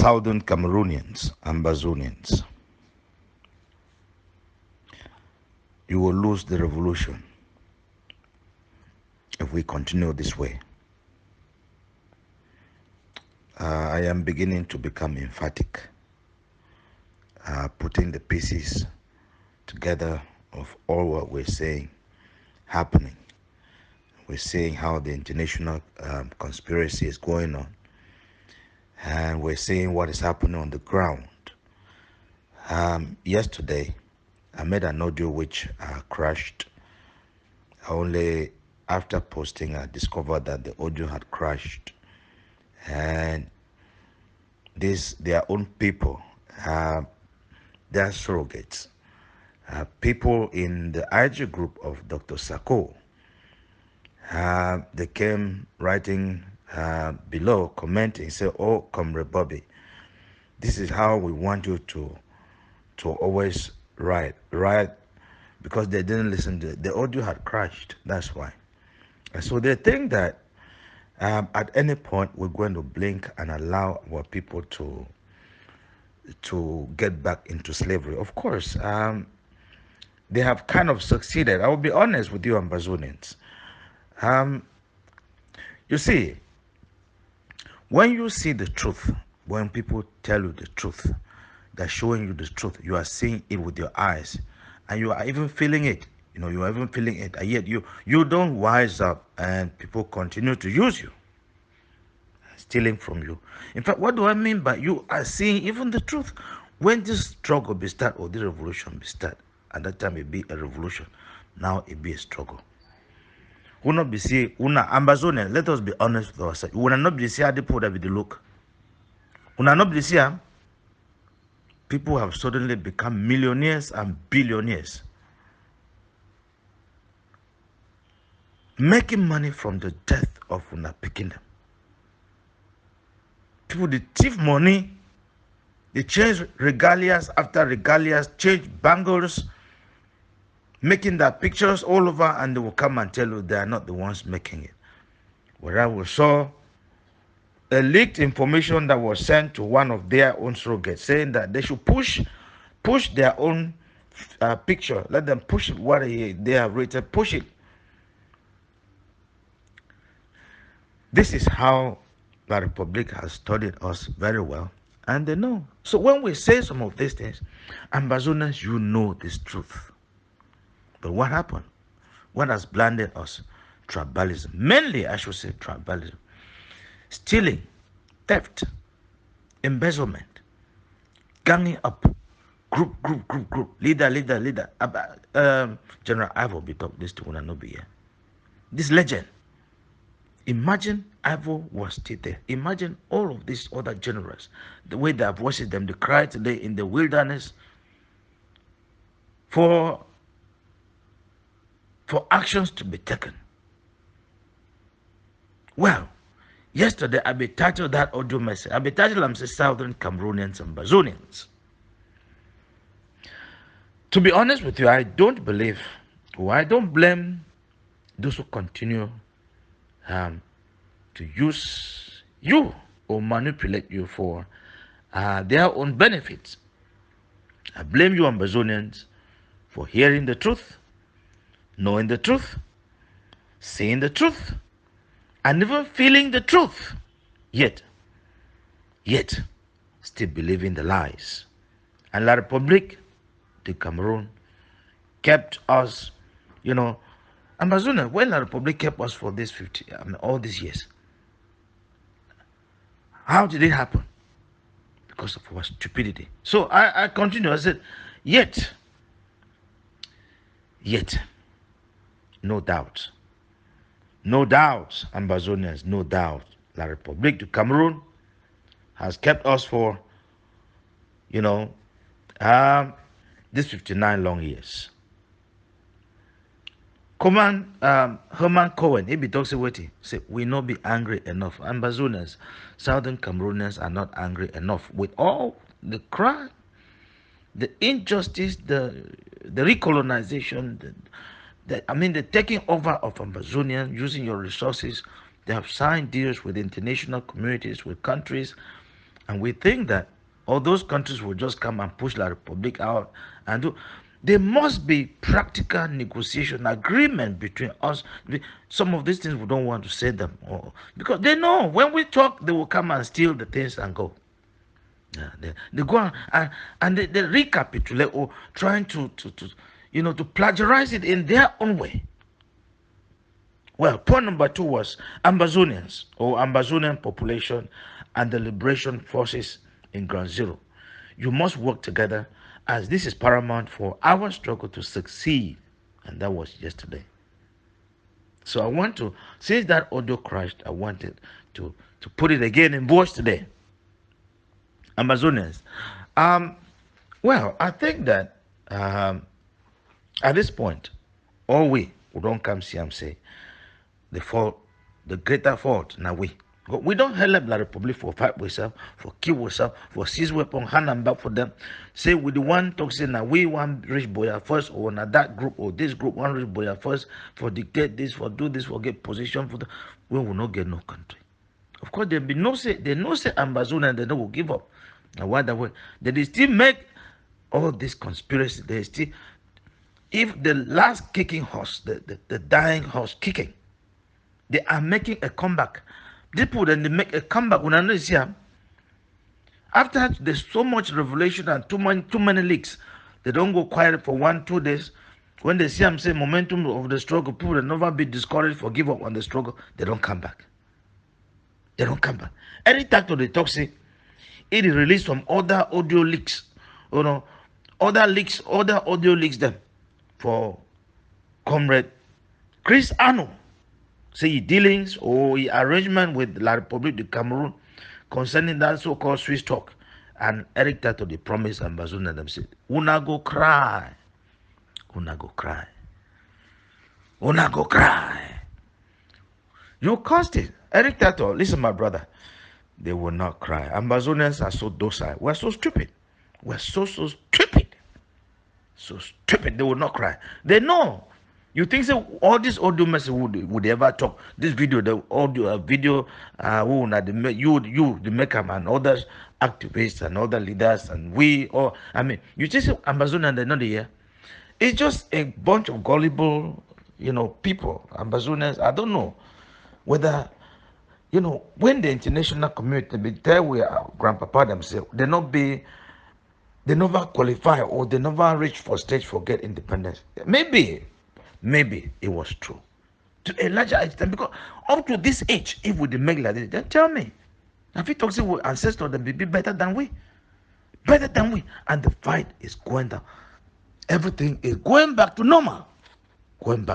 Southern Cameroonians, Ambazonians, you will lose the revolution if we continue this way. I am beginning to become emphatic, putting the pieces together of all what we're saying happening. We're seeing how the international conspiracy is going on, and we're seeing what is happening on the ground. Yesterday, I made an audio which crashed. Only after posting, I discovered that the audio had crashed, and their own people, their surrogates, people in the IG group of Dr. Sako, they came writing below, commenting, say, "Oh, Comrade Bobbi, this is how we want you to always write," because they didn't listen to it. The audio had crashed. That's why. And so they think that at any point we're going to blink and allow our people to get back into slavery. Of course, they have kind of succeeded. I will be honest with you, Ambazonians. You see, when you see the truth, when people tell you the truth, they're showing you the truth, you are seeing it with your eyes, and you are even feeling it. You are even feeling it, and yet you don't wise up, and people continue to use you, stealing from you. In fact, what do I mean by you are seeing even the truth? When this struggle be start or the revolution be start, at that time it be a revolution. Now it be a struggle. We not be see una Ambazonia. Let us be honest with ourselves. We will not be see how the people that be the look. We not be see people have suddenly become millionaires and billionaires, making money from the death of una picking them. People they thief money, they change regalias after regalias, change bangles, making their pictures all over, and they will come and tell you they are not the ones making it. Whereas we saw a leaked information that was sent to one of their own surrogates saying that they should push their own picture. Let them push what they have written, push it. This is how the Republic has studied us very well, and they know. So when we say some of these things, Ambazonians, you know this truth. But what happened? What has blinded us? Tribalism. Mainly, I should say, tribalism. Stealing, theft, embezzlement, ganging up, group, leader. General Ivo be talk this to one and be here. This legend. Imagine Ivo was still there. Imagine all of these other generals, the way they have worshipped them, they cry today in the wilderness for actions to be taken. Well, yesterday I titled that audio message. I titled them Southern Cameroonians and Ambazonians. To be honest with you, I don't believe, or I don't blame those who continue to use you or manipulate you for their own benefits. I blame you, Ambazonians, for hearing the truth, knowing the truth, seeing the truth, and even feeling the truth, yet still believing the lies. And La Republique de Cameroon kept us, Amazonia, when La Republique kept us for this all these years, how did it happen? Because of our stupidity. So I continue. I said, yet, no doubt, Ambazonians, no doubt, La Republique de Cameroon has kept us for, these 59 long years. Herman Cohen, he be talks about it. Say, we not be angry enough. Ambazonians, Southern Cameroonians are not angry enough with all the crime, the injustice, the recolonization, the taking over of Ambazonia, using your resources. They have signed deals with international communities, with countries, And we think that all those countries will just come and push La Republic out and do. There must be practical negotiation agreement between us. Some of these things we don't want to say them, because they know when we talk, they will come and steal the things and go. Yeah, they go on and they recapitulate, or trying to plagiarize it in their own way. Well, point number 2 was Ambazonians, or Ambazonian population, and the liberation forces in Ground Zero. You must work together, as this is paramount for our struggle to succeed. And that was yesterday. So I want to, since that audio crashed, I wanted to put it again in voice today. Ambazonians. Well, I think that at this point, all we who don't come see and say the fault, the greater fault, now we don't help La Republic for fight with us, for kill with us, for seize weapon, hand and back for them. Say we the one talk say now we want rich boy first, or now that group or this group want rich boy first, for dictate this, for do this, for get position for the, we will not get no country. Of course, there be no say, they no say Ambazonia, they don't give up. Now why that way? They still make all this conspiracy. They still, if the last kicking horse, the dying horse kicking, they are making a comeback. People then they make a comeback when I know here. After there's so much revelation and too many leaks, they don't go quiet for 1-2 days. When they see them say momentum of the struggle, people will never be discouraged for give up on the struggle. They don't come back. They don't come back. Any time they talk say, it is released from other audio leaks, other leaks, other audio leaks them for Comrade Chris Arno. Say dealings or arrangement with La Republic de Cameroon concerning that so-called Swiss talk, and Eric Tato they promised Ambazonia them said, "Una go cry, una go cry, una go cry." You caused it, Eric Tato. Listen, my brother, they will not cry. Ambazonians are so docile. We're so stupid. We're so stupid, so stupid. They will not cry. They know. You think so? All this audio message would ever talk? This video, the audio, video, you, the maker, and others, activists and other leaders, and we, or I mean, you just say Ambazonia and they're not here. It's just a bunch of gullible, people. Ambazonians. I don't know whether, when the international community be there, we are grandpapa themselves, they never qualify, or they never reach for stage for get independence. Maybe it was true to a larger extent, because up to this age, if we make like this, then tell me, if you talk to our ancestors, then be better than we, and the fight is going down. Everything is going back to normal, La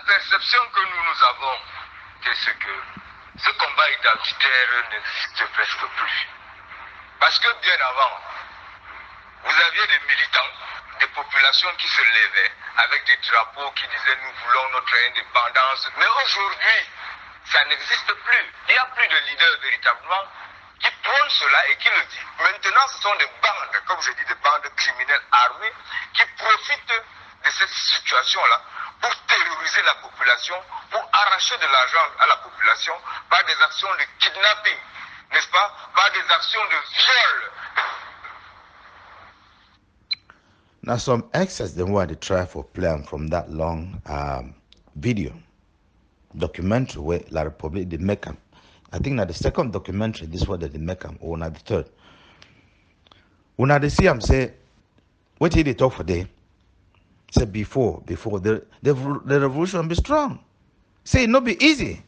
perception que nous avons, c'est que ce combat identitaire n'existe presque plus, parce que bien avant, vous aviez des militants, des populations qui se levaient avec des drapeaux qui disaient nous voulons notre indépendance. Mais aujourd'hui, ça n'existe plus. Il n'y a plus de leaders véritablement qui prônent cela et qui le disent. Maintenant, ce sont des bandes, comme je dis, des bandes criminelles armées qui profitent de cette situation-là pour terroriser la population, pour arracher de l'argent à la population par des actions de kidnapping, n'est-ce pas, par des actions de viol. Now, some excess they want to try for plan from that long video documentary where La Republic they make them. I think now the second documentary, this one that they make them, or not the third. When they see them say, what did they talk for day? Say before the revolution be strong. Say it not be easy.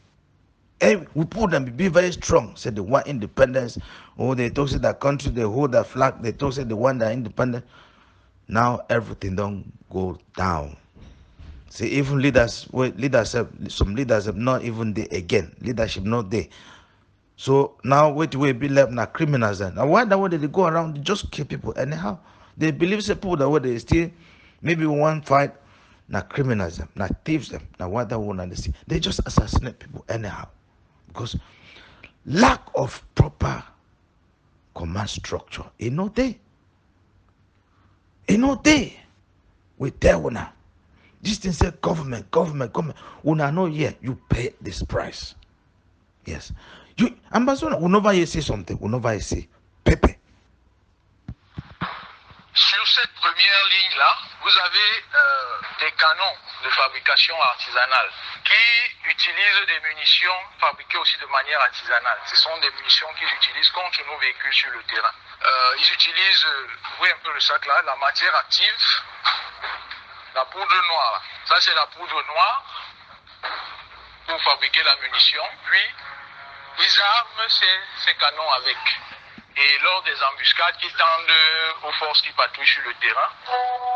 Hey, we put them be very strong. Say they want independence, or they talk say that country they hold that flag. They talk say they want that independence. Now everything don't go down. See, even some leaders have not even there again. Leadership not there. So now wait we be left now criminals then. Now why that way they go around, they just kill people anyhow? They believe say people that way they still maybe one fight now criminals them, now thieves them. Now why that one they see? They just assassinate people anyhow. Because lack of proper command structure, not there. We tell now. This thing say government. Una know here you pay this price. Yes. Ambazonia, whenever you say something, whenever you say Pepe. Sur cette première ligne-là, vous avez des canons de fabrication artisanale qui utilisent des munitions fabriquées aussi de manière artisanale. Ce sont des munitions qu'ils utilisent contre nos véhicules sur le terrain. Ils utilisent, vous voyez un peu le sac là, la matière active, la poudre noire. Ça c'est la poudre noire pour fabriquer la munition. Puis ils arment ces canons avec. Et lors des embuscades qui tendent aux forces qui patrouillent sur le terrain,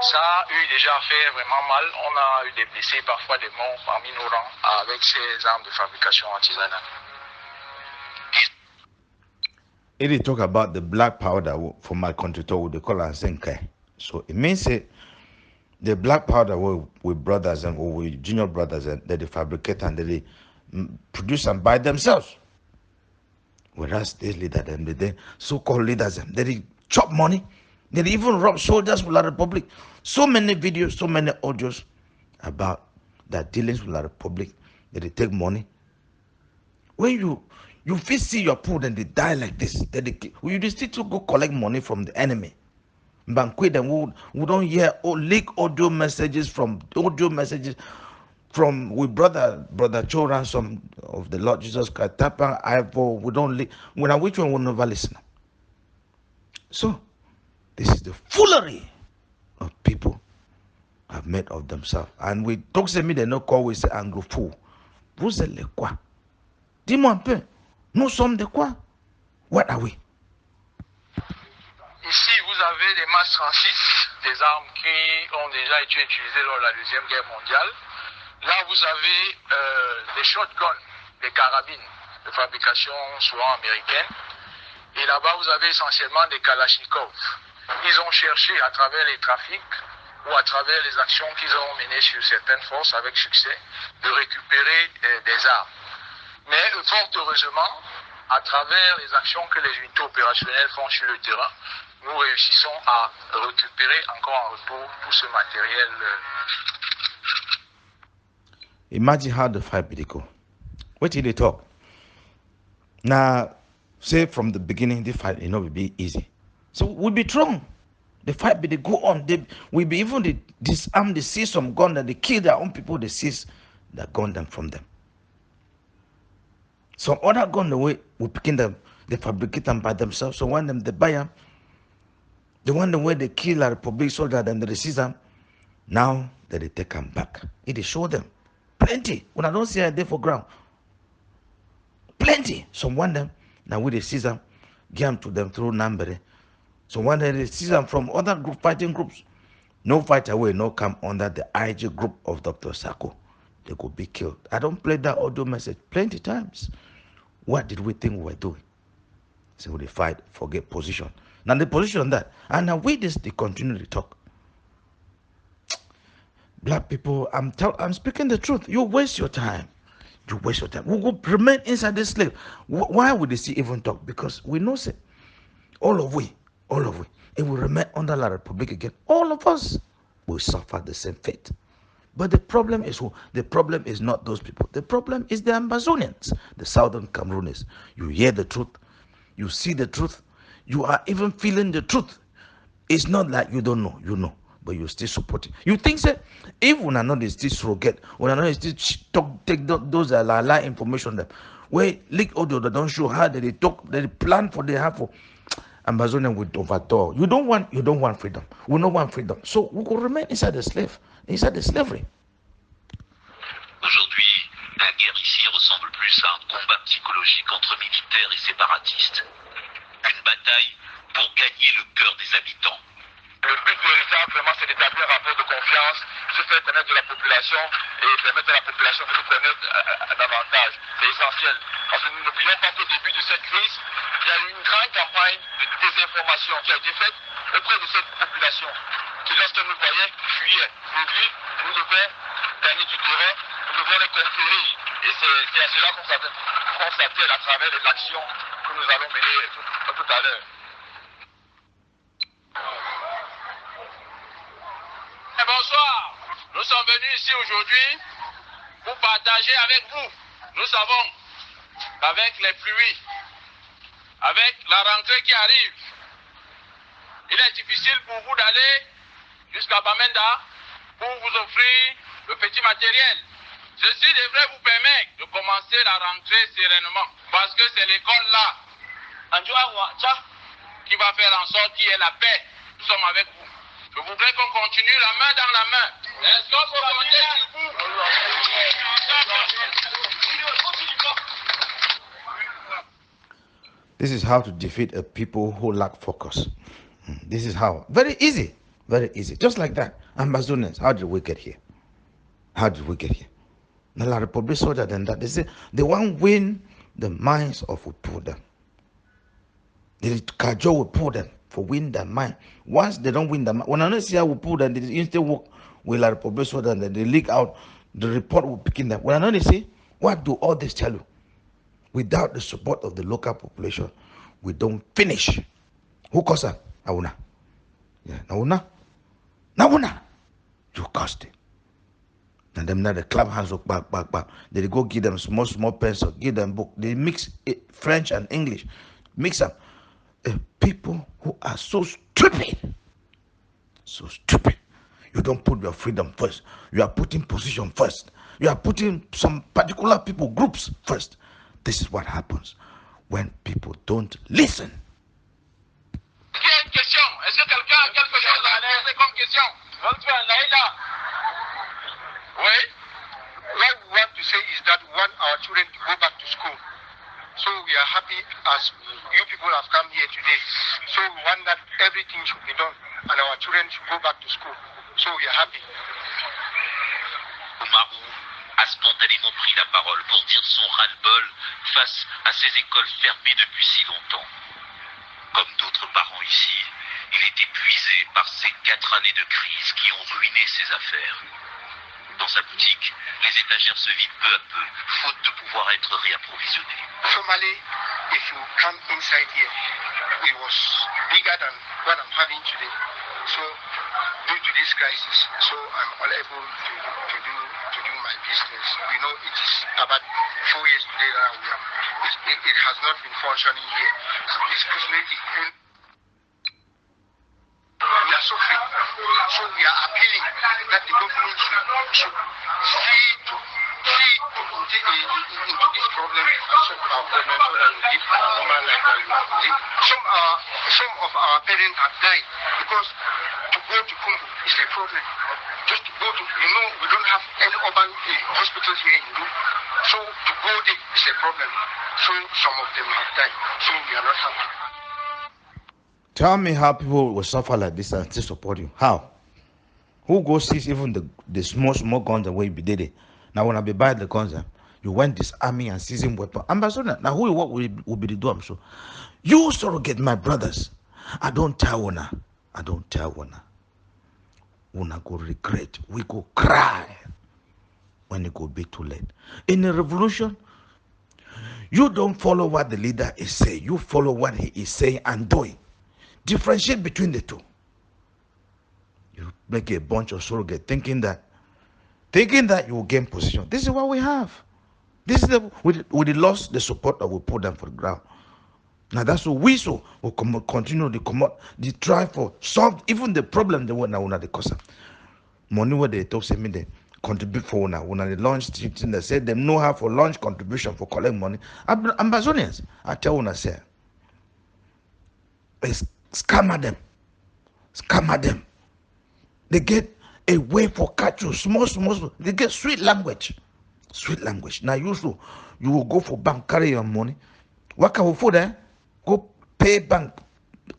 ça a eu déjà fait vraiment mal. On a eu des blessés, parfois des morts parmi nos rangs avec ces armes de fabrication artisanale. It is talk about the black powder for my country too, they call it zinke. So it means the black powder with brothers and or with junior brothers and they fabricate and they produce them by themselves. Whereas these leaders, the so-called leaders, they chop money. They even rob soldiers with the Republic. So many videos, so many audios about their dealings with the Republic. They take money. When you feel see your poor and they die like this, you still to go collect money from the enemy. Banquet and we don't hear leak audio messages from with brother Cho Ransom of the Lord Jesus Christ. Tapa Ivo, we don't leak. When I which one will never listen. So this is the foolery of people have made of themselves. And we talk to me, they no call we say AngloFool. Vous êtes les quoi? Dis-moi un peu. Nous sommes de quoi? What are we? Ici, vous avez des MAS 36, des armes qui ont déjà été utilisées lors de la Deuxième Guerre mondiale. Là, vous avez des shotguns, des carabines de fabrication souvent américaine. Et là-bas, vous avez essentiellement des kalachnikovs. Ils ont cherché à travers les trafics ou à travers les actions qu'ils ont menées sur certaines forces avec succès de récupérer des armes. Mais fort heureusement, à travers les actions que les unités opérationnelles font sur le terrain, nous réussissons à récupérer encore en retour tout ce matériel. Imagine how the fight will go. What did they talk? Now, say from the beginning, the fight will be easy. So we'll be strong. The fight will go on. They will be even they disarm, they seize some gun, that they kill their own people, they seize the gun them from them. Some other gun the way we picking them, they fabricate them by themselves. So when them they buy them, the one the way they kill a Republic soldier, then they seize them. Now that they take them back, it show them plenty. When I don't see a day for ground, plenty. Some one them now we they seize them, give them to them through number. So when they seize them from other group fighting groups, no fight away, no come under the IG group of Dr. Sako. They could be killed. I don't play that audio message plenty times. What did we think we were doing? So they fight, forget position. Now the position that, and now with this, they continue to talk. Black people, I'm speaking the truth. You waste your time. You waste your time. We will remain inside this slave. Why would they see even talk? Because we know it. All of we, it will remain under the Republic again. All of us will suffer the same fate. But the problem is who? The problem is not those people. The problem is the Ambazonians, the southern Cameroonians. You hear the truth. You see the truth. You are even feeling the truth. It's not like you don't know. You know. But you still support it. You think that if we are not still surrogate, we are not still take those lie information that where leak audio that don't show how they talk, they plan for they have for Ambazonia will overthrow. You don't want freedom. We don't want freedom. So we will remain inside the slavery. Aujourd'hui, la guerre ici ressemble plus à un combat psychologique entre militaires et séparatistes. Une bataille pour gagner le cœur des habitants. Le but véritable, vraiment, c'est d'établir un rapport de confiance, se faire connaître de la population et permettre à la population de nous connaître davantage. C'est essentiel. Parce que nous n'oublions pas qu'au début de cette crise, il y a eu une grande campagne de désinformation qui a été faite auprès de cette population. Qui, lorsque nous voyait, fuyait. Aujourd'hui, nous devons gagner du terrain, nous devons les conquérir. Et c'est à cela qu'on s'attelle à travers les actions que nous allons mener tout à l'heure. Bonsoir, nous sommes venus ici aujourd'hui pour partager avec vous. Nous savons qu'avec les pluies, avec la rentrée qui arrive, il est difficile pour vous d'aller jusqu'à Bamenda pour vous offrir le petit matériel. Ceci devrait vous permettre de commencer la rentrée sereinement, parce que c'est l'école là, qui va faire en sorte qu'il y ait la paix. Nous sommes avec vous. Je voudrais qu'on continue la main dans la main. Est-ce qu'on peut compter sur vous? This is how to defeat a people who lack focus. This is how. Very easy. Very easy. Just like that. Ambazonians, how did we get here? How did we get here? The La Republic soldier than that. They say they want win the minds of Upuda. The Kajo will pull them for win their mind. Once they don't win the mind, when I see how we pull them, they instantly work with La Republic soldier and they leak out, the report will pick in them. When I know they say, what do all this tell you? Without the support of the local population, we don't finish. Who caused that? Nauna. Yeah, Nauna. Nauna. You caused it. And them now they clap hands up back. They go give them small pencil, give them book. They mix it, French and English. Mix up. People who are so stupid. So stupid. You don't put your freedom first. You are putting position first. You are putting some particular people, groups first. This is what happens when people don't listen. Est-ce qu'il y a une question? Est-ce que quelqu'un a quelque chose à poser comme question? Oui. What we want to say is that we want our children to go back to school. So we are happy as you people have come here today. So we want that everything should be done and our children should go back to school. So we are happy. Oumarou a spontanément pris la parole pour dire son ras-le-bol face à ces écoles fermées depuis si longtemps. Comme d'autres parents ici, il est épuisé par ces 4 années de crise qui ont ruiné ses affaires. Dans sa boutique, les étagères se vident peu à peu, faute de pouvoir être réapprovisionnées. Normally, if you come inside here, it was bigger than what I'm having today. So due to this crisis, so I'm unable to do my business. You know, it is about 4 years today that it has not been functioning here. It's cosmetic. We are suffering. So we are appealing that the government should see into this problem and solve our problem so that we live a normal life that we live. Some of our parents have died because to go to Congo is a problem. Just to go to, we don't have any urban hospitals here in Congo. So to go there is a problem. So some of them have died. So we are not happy. Tell me how people will suffer like this and still support you. How? Who goes sees even the small guns the way you did it? Now when I be buy the guns, you went this army and seizing weapon. Ambazonia. Now who you work will be the drum. So you surrogate my brothers. I don't tell una. Una go regret. We go cry when it go be too late. In a revolution, you don't follow what the leader is saying. You follow what he is saying and doing. Differentiate between the two. You make a bunch of surrogate thinking that you will gain position. This is what we have. This is we lost the support that we put them for the ground. Now that's what we will continue the try for solve even the problem they want now the cause. Money where they talk say me they contribute for now. When they launch teaching they say them know how for launch contribution for collect money. Ambazonians, I tell you say scammer them. They get a way for catch you small. They get sweet language. Now you will go for bank, carry your money. What can we for there? Go pay bank,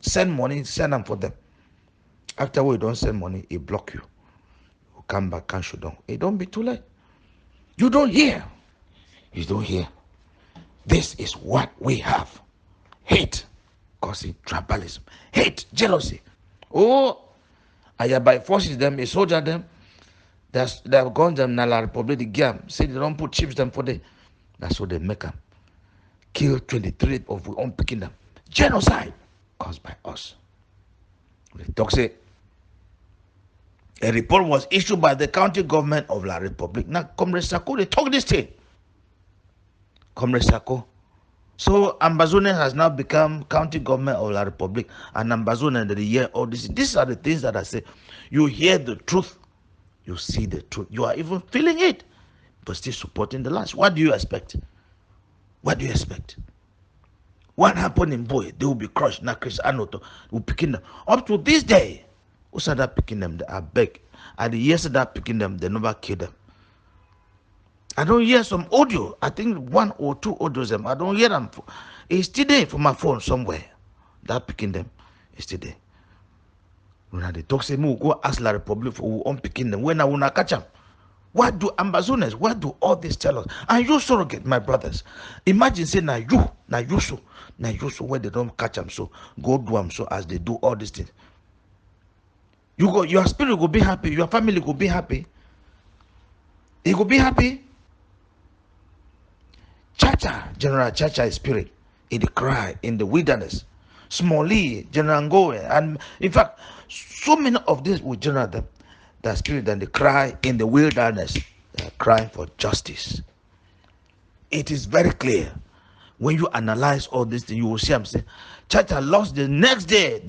send money, send them for them. After we don't send money, it block you. You come back, can't shoot down. It don't be too late. You don't hear. This is what we have. Hate, causing tribalism. Hate, jealousy. Oh, I by forces them, a soldier them. They have gone them na La Republic the game. Say they don't put chips them for the. That's what they make them. Kill 23 of we own picking them. Genocide caused by us. The talk say a report was issued by the county government of La Republic. Now, Comrade Sako, they talk this thing. Comrade Sako, So Ambazonia has now become county government of La Republic, and Ambazonia that the year all this. These are the things that I say. You hear the truth, you see the truth, you are even feeling it, but still supporting the lies. What do you expect? What do you expect? What happened in Boy? They will be crushed. Now Chris Anoto will picking them. Up to this day, who said that picking them? They are beg. And the years that picking them, they never kill them. I don't hear some audio. I think 1 or 2 audios them. I don't hear them. It's still there for my phone somewhere. That picking them is still there. When they talk, say, me go ask La Republic for who picking them. When I wanna catch them. What do Ambazonians, what do all this tell us? And you surrogate, my brothers. Imagine saying, now you so where they don't catch them, so go do them so as they do all these things. You go, your spirit will be happy, your family will be happy. He will be happy. Chacha, General Chacha spirit, in the cry, in the wilderness. Smalley, General Ngoe, and in fact, so many of these will general them. That spirit and the cry in the wilderness, they are crying for justice. It is very clear. When you analyze all this, you will see I'm saying, Chacha lost the next day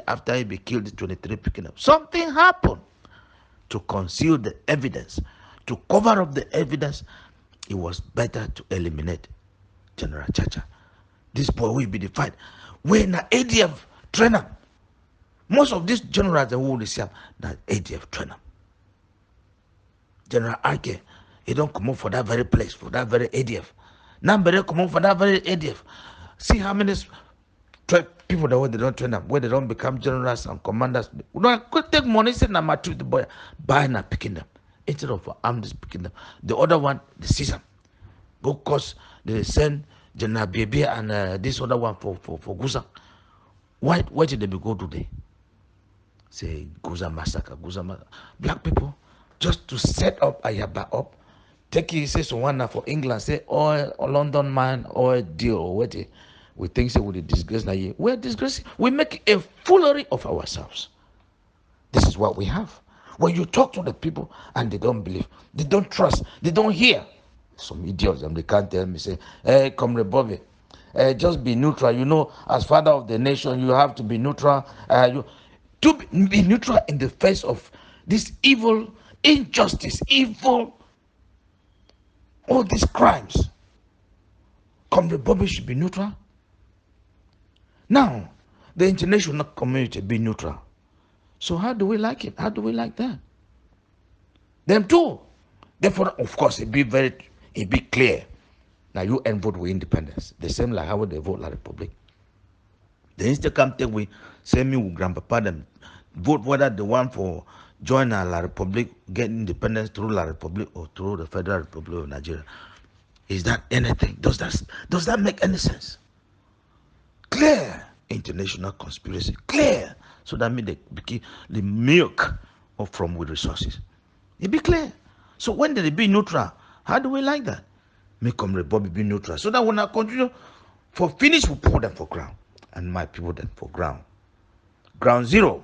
after he be killed, the 23 picking up. Something happened to conceal the evidence, to cover up the evidence. It was better to eliminate General Chacha. This boy will be defied. When an ADF trainer, most of these generals that will receive that ADF trainer. General Arke, he don't come up for that very place, for that very ADF. Now they come up for that very ADF. See how many people that way they don't train them, where they don't become generals and commanders. We don't take money, say na mature the boy, buy and picking them. Instead of arms picking them. The other one, the season. Because they send General Bebe and this other one for Guza. Why did they go today? Say Guza massacre. Black people, just to set up Ayaba up, take it, say someone for England, say oil or London man, oil deal or what we think say with the disgrace now. We're disgracing, we make a foolery of ourselves. This is what we have. When you talk to the people and they don't believe, they don't trust, they don't hear. Some idiots, and they can't tell me, say, hey, Comrade Bobbi, just be neutral. You know, as father of the nation, you have to be neutral. To be neutral in the face of this evil, injustice, evil, all these crimes. Comrade Bobbi should be neutral. Now, the international community be neutral. So how do we like it? How do we like that? Them too. Therefore, of course, it be clear. Now you and vote with independence. The same like how they vote La Republic. The instant come take we say me with grandpapa them vote whether the one for join La Republic, get independence through La Republic or through the Federal Republic of Nigeria. Is that anything? Does that make any sense? Clear international conspiracy. Clear. So that means the milk of from with resources. It be clear. So when they be neutral, how do we like that? Make Comrade Bobbi be neutral. So that when I continue for finish, we put them for ground. And my people then for ground. Ground zero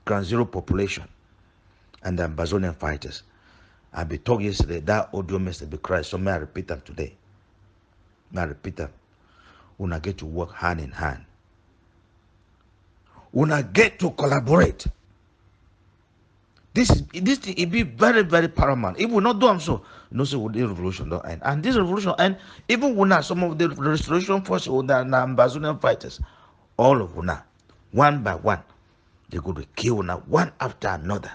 population. And the Ambazonian fighters. I be talking yesterday, that audio message be cried. So may I repeat them today. May I repeat them. When I get to work hand in hand. When I get to collaborate, this it be very, very paramount. If we not do so, no say the revolution don't end. And this revolution end even when some of the restoration forces or the Ambazonian fighters, all of una, one by one, they go to kill una one after another.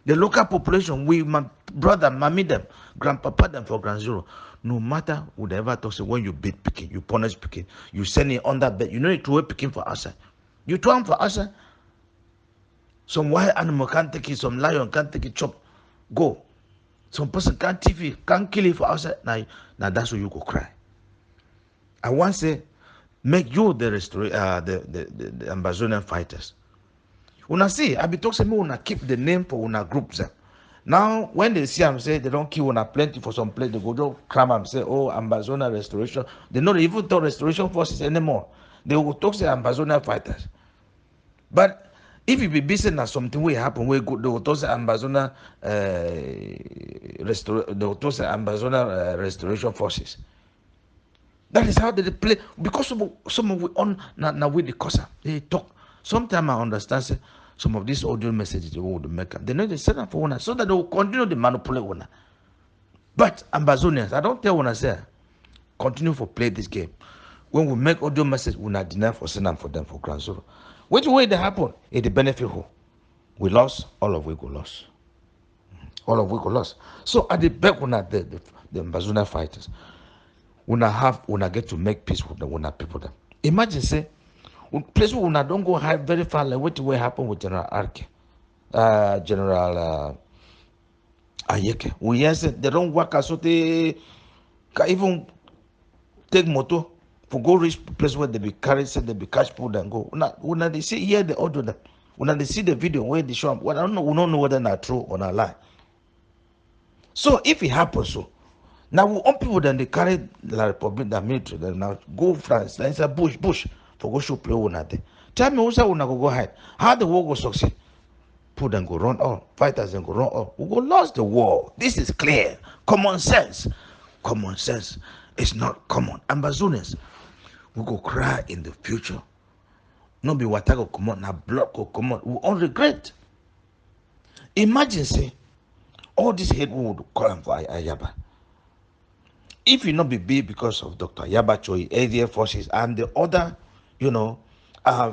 The local population, we my brother, mommy them, grandpapa them for ground zero. No matter whatever talk say when you beat picking, you punish picking, you send it under bed, you know it to picking for us. You throw them for us. Some wild animal can't take it, some lion can't take it, chop, go. Some person can't TV, can't kill it for us. Now that's where you go cry. I want to say, make you the Ambazonian fighters. Una see, I be talking me una keep the name for una groups. Now when they see them say they don't kill una plenty for some place, they go to cram and say, oh, Ambazonia restoration. They not even talk restoration forces anymore. They will talk say Ambazonian fighters. But if you be busy na something will happen, we go. They will talk say Ambazonia restoration forces. That is how they play. Because some of we on now with the cosa they talk. Sometimes I understand say, some of these audio messages they would make up. They know they set up for one so that they will continue to manipulate one. But Ambazonians, I don't tell when I say continue for play this game. When we make audio message, we not deny for send them for them for Grand Zulu. Which way they happen? It benefit who? We lost, all of we go lost. All of we go lost. So at the back when the Ambazonia fighters, when I get to make peace with them, when I people them. Imagine say, place when I don't go hide very far like what will happen with General Arke, General Ayeke. We yes they don't work as so they can even take motor for go reach place where they be carried, say they be catch people and go. When they see hear the audio them, when they see the video where they show up, well, I don't know, we don't know whether not true or not lie. So if it happens so, now we want people then they carry the Republic, the military, then now go France, then it's a bush for go show play one day. Tell me who's going to go hide? How the war go succeed? Put them go run all, fighters then go run all. We go lost the war. This is clear. Common sense. Common sense is not common. Ambazonians, we go cry in the future. No be water go come out, na blood go come out. We all regret. Imagine say, all this hate we would call him for Ayaba. If it not be big because of Dr. Ayaba Choi, ADF forces, and the other,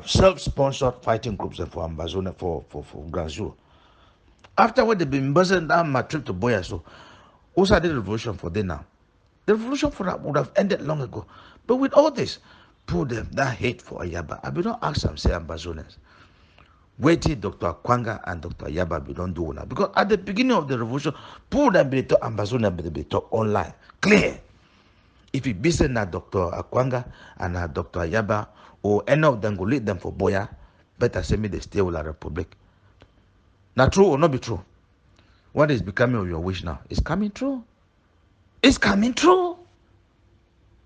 self-sponsored fighting groups for Ambazonia, for Grand Zulu. After what they've been buzzing down my trip to Boya, so also did the revolution for them now. The revolution for that would have ended long ago. But with all this, put them that hate for Ayaba. I be don't ask them, say Ambazonians. Wait till Dr. Kwanga and Dr. Ayaba be don't do now. Because at the beginning of the revolution, put them be talk Ambazonia be talk online. Clear. If you be saying that Dr. Kwanga and Dr. Ayaba or any of them go lead them for Boya, better say me they stay with the Republic. Now true or not be true? What is becoming of your wish now? It's coming true. It's coming true.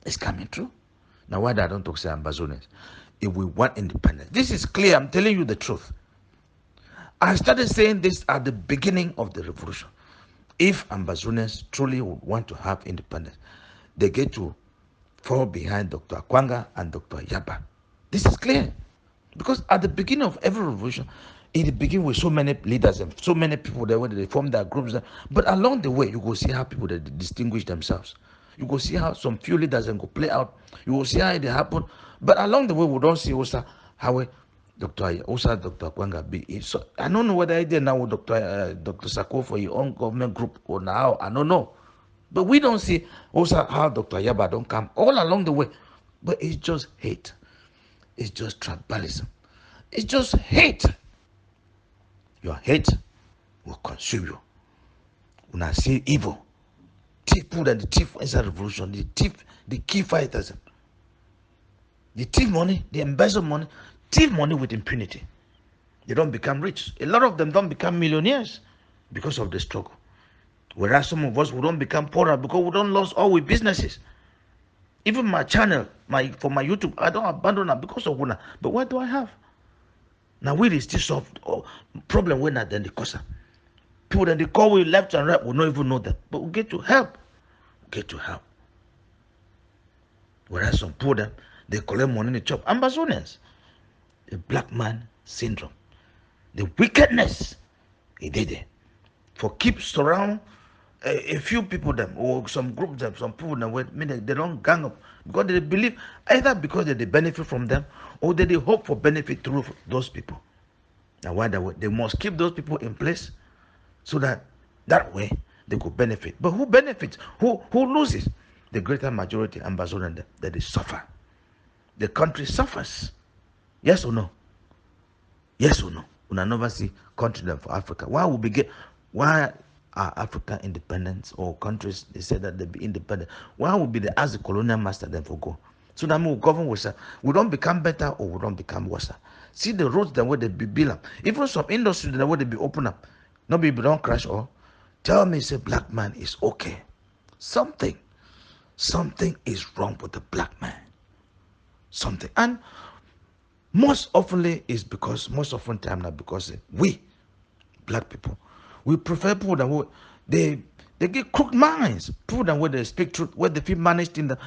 It's coming true. Now why I don't talk say Ambazonians? If we want independence, this is clear. I'm telling you the truth. I started saying this at the beginning of the revolution. If Ambazonians truly would want to have independence, they get to fall behind Dr. Kwanga and Dr. Yaba. This is clear. Because at the beginning of every revolution, it begins with so many leaders and so many people that when they form their groups. But along the way, you go see how people that distinguish themselves. You go see how some few leaders and go play out. You will see how it happen. But along the way, we don't see also how Dr. Kwanga be. So I don't know whether I did now with Dr. Sako for your own government group or now. I don't know. But we don't see also how Dr. Yaba don't come all along the way. But it's just hate. It's just tribalism. It's just hate. Your hate will consume you. When I see evil, thief put and the thief inside revolution, the key fighters, the thief money, the embezzle money, thief money with impunity. They don't become rich. A lot of them don't become millionaires because of the struggle. Whereas some of us, we don't become poorer because we don't lose all with businesses. Even my channel, for my YouTube, I don't abandon it because of one. But what do I have? Now we still solve problem when not then the cause. People that they call we left and right, we don't even know that. But we get to help. Get to help. Whereas some poor them, they collect money in the chop. Ambazonians, the black man syndrome, the wickedness, he did it. For keep surround a few people them or some groups them, some people them where they don't gang up because they believe either because they benefit from them or they hope for benefit through those people. Now why that way? They must keep those people in place so that way they could benefit. But who benefits? Who loses? The greater majority Ambazonian that they suffer. The country suffers. Yes or no? Yes or no? When I never see country them for Africa. Why are African independence or countries they say that they be independent? Why would be the as the colonial master then for go? So that we govern with we don't become better or we don't become worse. See the roads the way they be built up. Even some industries the way they be open up. No people don't crash all. Tell me say black man is okay. Something is wrong with the black man. Something. And most often time now because we black people, we prefer people that they get crooked minds, people that where they speak truth, where they feel managed in the